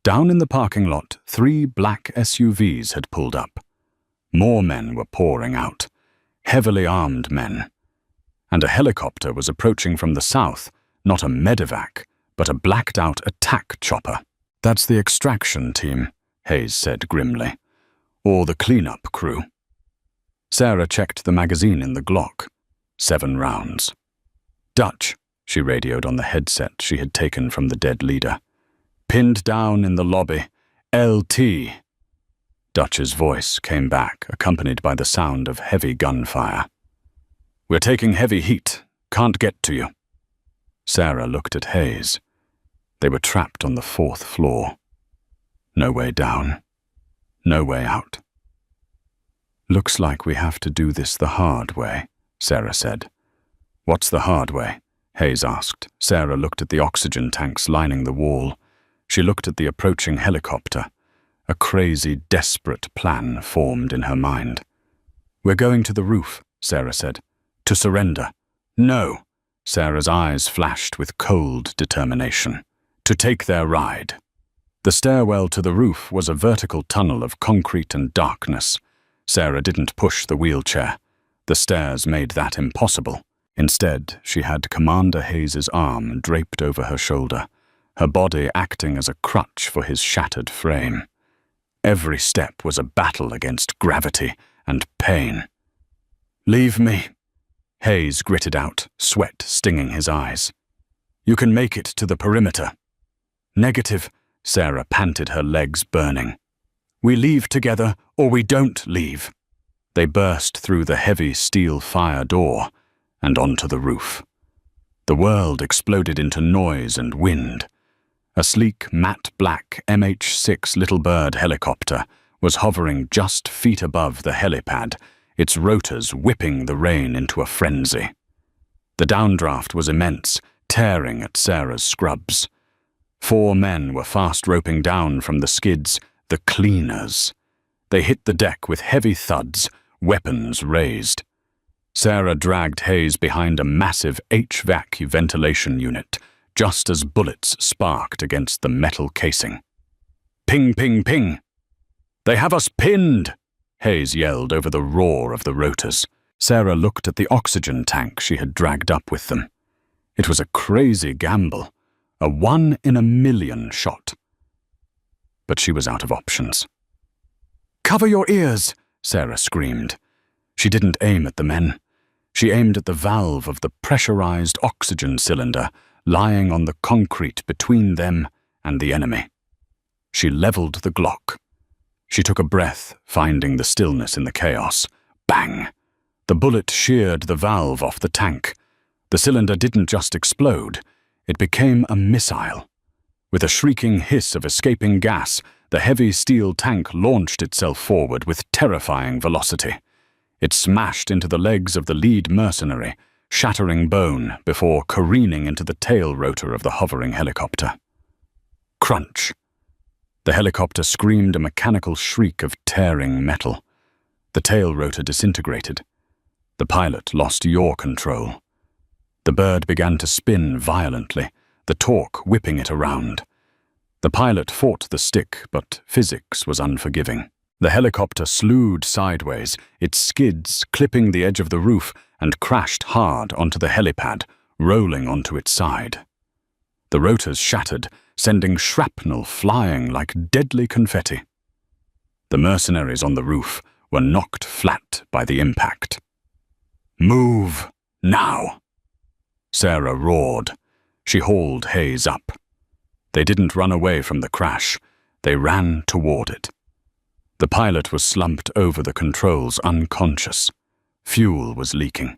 Down in the parking lot, 3 black SUVs had pulled up. More men were pouring out, heavily armed men. And a helicopter was approaching from the south, not a medevac, but a blacked-out attack chopper. That's the extraction team, Hayes said grimly. Or the cleanup crew. Sarah checked the magazine in the Glock. 7 rounds. Dutch, she radioed on the headset she had taken from the dead leader. Pinned down in the lobby. LT. Dutch's voice came back, accompanied by the sound of heavy gunfire. We're taking heavy heat. Can't get to you. Sarah looked at Hayes. They were trapped on the 4th floor. No way down. No way out. Looks like we have to do this the hard way, Sarah said. What's the hard way? Hayes asked. Sarah looked at the oxygen tanks lining the wall. She looked at the approaching helicopter. A crazy, desperate plan formed in her mind. We're going to the roof, Sarah said. To surrender. No. Sarah's eyes flashed with cold determination. To take their ride. The stairwell to the roof was a vertical tunnel of concrete and darkness. Sarah didn't push the wheelchair. The stairs made that impossible. Instead, she had Commander Hayes's arm draped over her shoulder, her body acting as a crutch for his shattered frame. Every step was a battle against gravity and pain. Leave me, Hayes gritted out, sweat stinging his eyes. You can make it to the perimeter. Negative, Sarah panted, her legs burning. We leave together or we don't leave. They burst through the heavy steel fire door and onto the roof. The world exploded into noise and wind. A sleek, matte black MH-6 Little Bird helicopter was hovering just feet above the helipad, its rotors whipping the rain into a frenzy. The downdraft was immense, tearing at Sarah's scrubs. 4 men were fast roping down from the skids, the cleaners. They hit the deck with heavy thuds, weapons raised. Sarah dragged Hayes behind a massive HVAC ventilation unit, just as bullets sparked against the metal casing. Ping, ping, ping! They have us pinned! Hayes yelled over the roar of the rotors. Sarah looked at the oxygen tank she had dragged up with them. It was a crazy gamble, a 1 in a million shot. But she was out of options. Cover your ears, Sarah screamed. She didn't aim at the men. She aimed at the valve of the pressurized oxygen cylinder lying on the concrete between them and the enemy. She leveled the Glock. She took a breath, finding the stillness in the chaos. Bang! The bullet sheared the valve off the tank. The cylinder didn't just explode, it became a missile. With a shrieking hiss of escaping gas, the heavy steel tank launched itself forward with terrifying velocity. It smashed into the legs of the lead mercenary, shattering bone before careening into the tail rotor of the hovering helicopter. Crunch. The helicopter screamed a mechanical shriek of tearing metal. The tail rotor disintegrated. The pilot lost yaw control. The bird began to spin violently, the torque whipping it around. The pilot fought the stick, but physics was unforgiving. The helicopter slewed sideways, its skids clipping the edge of the roof, and crashed hard onto the helipad, rolling onto its side. The rotors shattered, sending shrapnel flying like deadly confetti. The mercenaries on the roof were knocked flat by the impact. Move, now! Sarah roared. She hauled Hayes up. They didn't run away from the crash. They ran toward it. The pilot was slumped over the controls, unconscious. Fuel was leaking.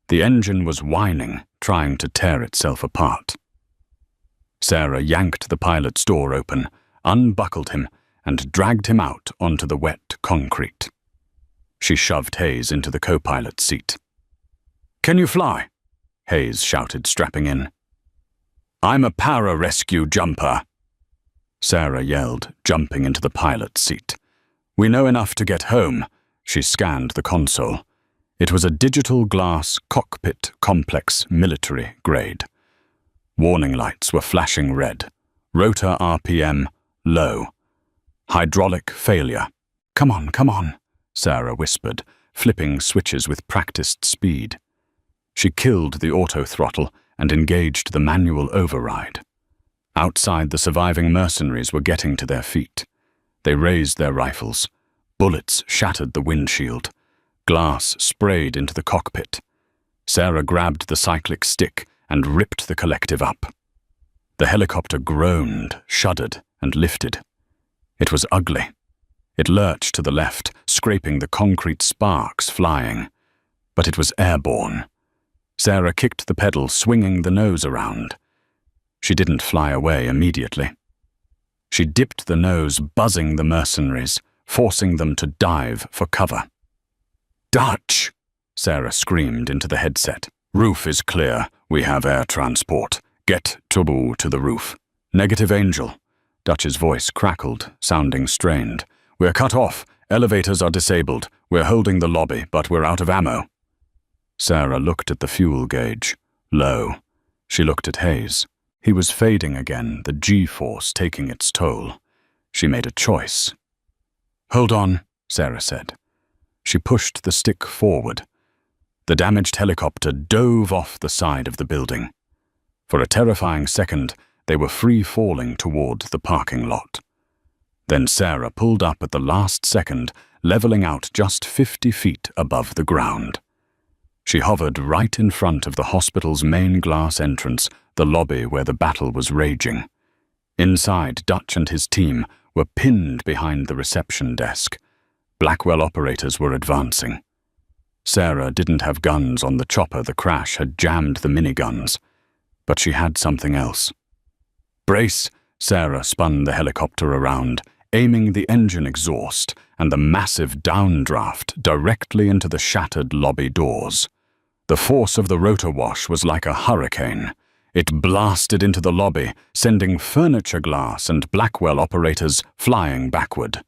The engine was whining, trying to tear itself apart. Sarah yanked the pilot's door open, unbuckled him, and dragged him out onto the wet concrete. She shoved Hayes into the co-pilot's seat. "Can you fly?" Hayes shouted, strapping in. "I'm a para-rescue jumper," Sarah yelled, jumping into the pilot's seat. "We know enough to get home." She scanned the console. It was a digital glass cockpit complex military grade. Warning lights were flashing red. Rotor RPM low. Hydraulic failure. Come on, Sarah whispered, flipping switches with practiced speed. She killed the auto throttle and engaged the manual override. Outside, the surviving mercenaries were getting to their feet. They raised their rifles. Bullets shattered the windshield. Glass sprayed into the cockpit. Sarah grabbed the cyclic stick and ripped the collective up. The helicopter groaned, shuddered, and lifted. It was ugly. It lurched to the left, scraping the concrete sparks flying. But it was airborne. Sarah kicked the pedal, swinging the nose around. She didn't fly away immediately. She dipped the nose, buzzing the mercenaries, forcing them to dive for cover. "Dutch!" Sarah screamed into the headset. "Roof is clear. We have air transport. Get to the roof." "Negative, Angel." Dutch's voice crackled, sounding strained. "We're cut off. Elevators are disabled. We're holding the lobby, but we're out of ammo." Sarah looked at the fuel gauge. Low. She looked at Hayes. He was fading again, the G-force taking its toll. She made a choice. "Hold on," Sarah said. She pushed the stick forward. The damaged helicopter dove off the side of the building. For a terrifying second, they were free-falling toward the parking lot. Then Sarah pulled up at the last second, leveling out just 50 feet above the ground. She hovered right in front of the hospital's main glass entrance, the lobby where the battle was raging. Inside, Dutch and his team were pinned behind the reception desk. Blackwell operators were advancing. Sarah didn't have guns on the chopper. The crash had jammed the miniguns. But she had something else. "Brace!" Sarah spun the helicopter around, aiming the engine exhaust and the massive downdraft directly into the shattered lobby doors. The force of the rotor wash was like a hurricane. It blasted into the lobby, sending furniture glass and Blackwell operators flying backward.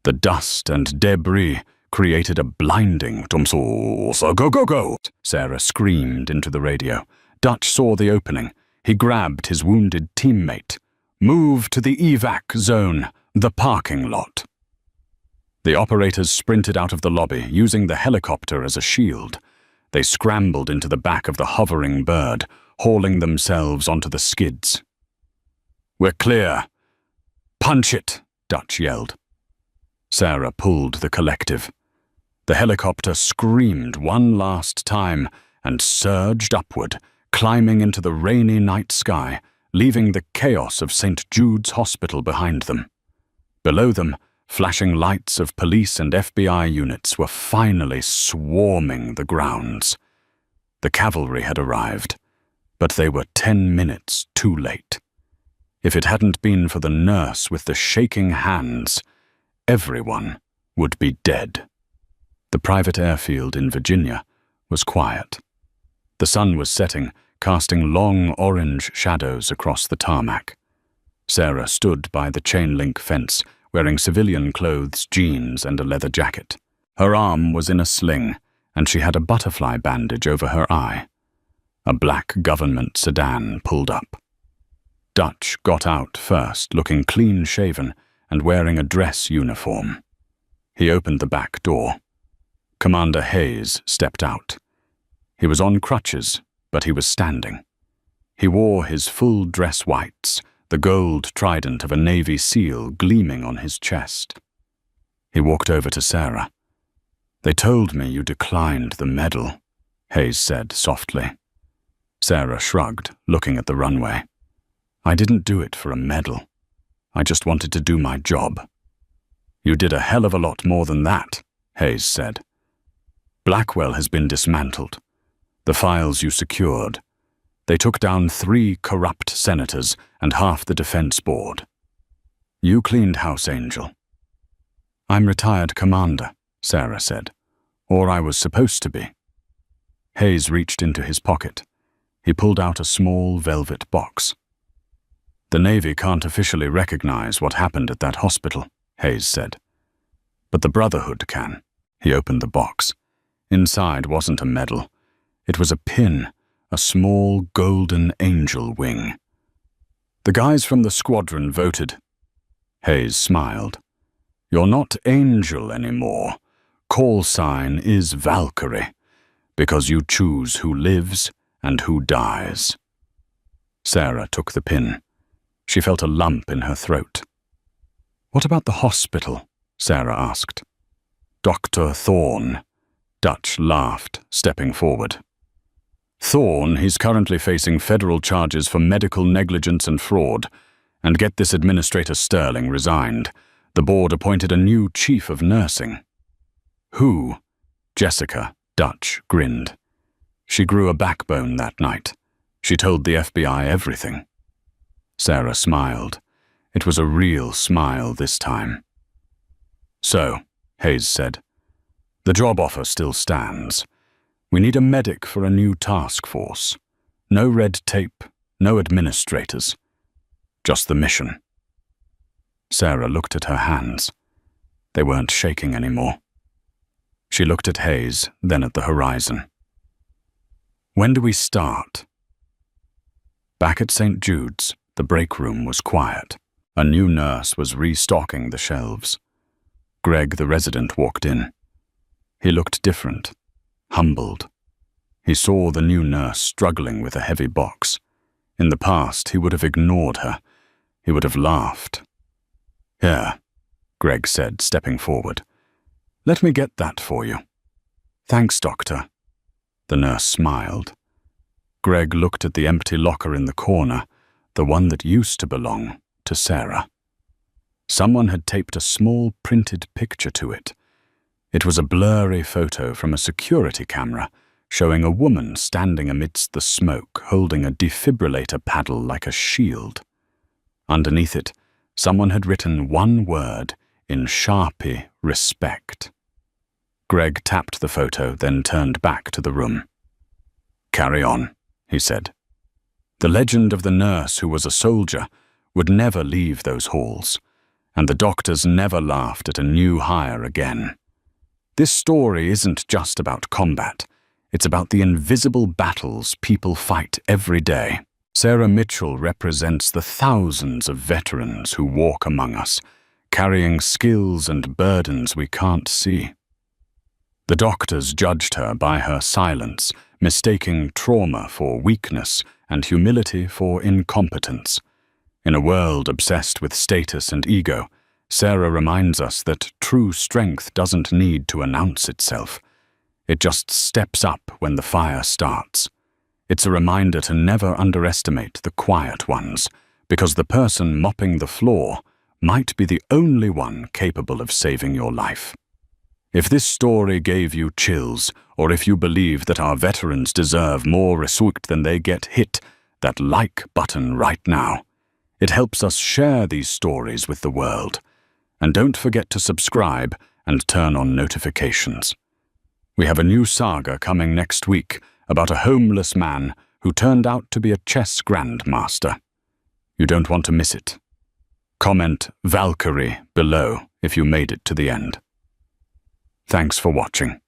The dust and debris created a blinding go! Sarah screamed into the radio. Dutch saw the opening. He grabbed his wounded teammate. "Move to the evac zone, the parking lot." The operators sprinted out of the lobby, using the helicopter as a shield. They scrambled into the back of the hovering bird, hauling themselves onto the skids. "We're clear." "Punch it," Dutch yelled. Sarah pulled the collective. The helicopter screamed one last time and surged upward, climbing into the rainy night sky, leaving the chaos of St. Jude's Hospital behind them. Below them, flashing lights of police and FBI units were finally swarming the grounds. The cavalry had arrived, but they were 10 minutes too late. If it hadn't been for the nurse with the shaking hands, everyone would be dead. The private airfield in Virginia was quiet. The sun was setting, casting long orange shadows across the tarmac. Sarah stood by the chain-link fence, wearing civilian clothes, jeans, and a leather jacket. Her arm was in a sling, and she had a butterfly bandage over her eye. A black government sedan pulled up. Dutch got out first, looking clean-shaven and wearing a dress uniform. He opened the back door. Commander Hayes stepped out. He was on crutches, but he was standing. He wore his full dress whites, the gold trident of a Navy SEAL gleaming on his chest. He walked over to Sarah. "They told me you declined the medal," Hayes said softly. Sarah shrugged, looking at the runway. "I didn't do it for a medal. I just wanted to do my job." "You did a hell of a lot more than that," Hayes said. "Blackwell has been dismantled. The files you secured. They took down 3 corrupt senators and half the defense board. You cleaned house, Angel." "I'm retired commander," Sarah said. "Or I was supposed to be." Hayes reached into his pocket. He pulled out a small velvet box. "The Navy can't officially recognize what happened at that hospital," Hayes said. "But the Brotherhood can." He opened the box. Inside wasn't a medal. It was a pin, a small golden angel wing. The guys from the squadron voted. Hayes smiled. You're not Angel anymore. Call sign is Valkyrie, because you choose who lives and who dies. Sarah took the pin. She felt a lump in her throat. What about the hospital? Sarah asked. Dr. Thorne. Dutch laughed, stepping forward. Thorne, he's currently facing federal charges for medical negligence and fraud. And get this, Administrator Sterling resigned. The board appointed a new chief of nursing. Who? Jessica, Dutch, grinned. She grew a backbone that night. She told the FBI everything. Sarah smiled. It was a real smile this time. So, Hayes said, the job offer still stands. We need a medic for a new task force. No red tape, no administrators. Just the mission. Sarah looked at her hands. They weren't shaking anymore. She looked at Hayes, then at the horizon. When do we start? Back at St. Jude's, the break room was quiet. A new nurse was restocking the shelves. Greg, the resident, walked in. He looked different, humbled. He saw the new nurse struggling with a heavy box. In the past, he would have ignored her. He would have laughed. Here, Greg said, stepping forward. Let me get that for you. Thanks, Doctor. The nurse smiled. Greg looked at the empty locker in the corner, the one that used to belong to Sarah. Someone had taped a small printed picture to it. It was a blurry photo from a security camera showing a woman standing amidst the smoke holding a defibrillator paddle like a shield. Underneath it, someone had written one word in Sharpie respect. Greg tapped the photo, then turned back to the room. Carry on, he said. The legend of the nurse who was a soldier would never leave those halls, and the doctors never laughed at a new hire again. This story isn't just about combat. It's about the invisible battles people fight every day. Sarah Mitchell represents the thousands of veterans who walk among us, carrying skills and burdens we can't see. The doctors judged her by her silence, mistaking trauma for weakness and humility for incompetence. In a world obsessed with status and ego, Sarah reminds us that true strength doesn't need to announce itself. It just steps up when the fire starts. It's a reminder to never underestimate the quiet ones, because the person mopping the floor might be the only one capable of saving your life. If this story gave you chills, or if you believe that our veterans deserve more respect than they get, hit that like button right now. It helps us share these stories with the world. And don't forget to subscribe and turn on notifications. We have a new saga coming next week about a homeless man who turned out to be a chess grandmaster. You don't want to miss it. Comment Valkyrie below if you made it to the end. Thanks for watching.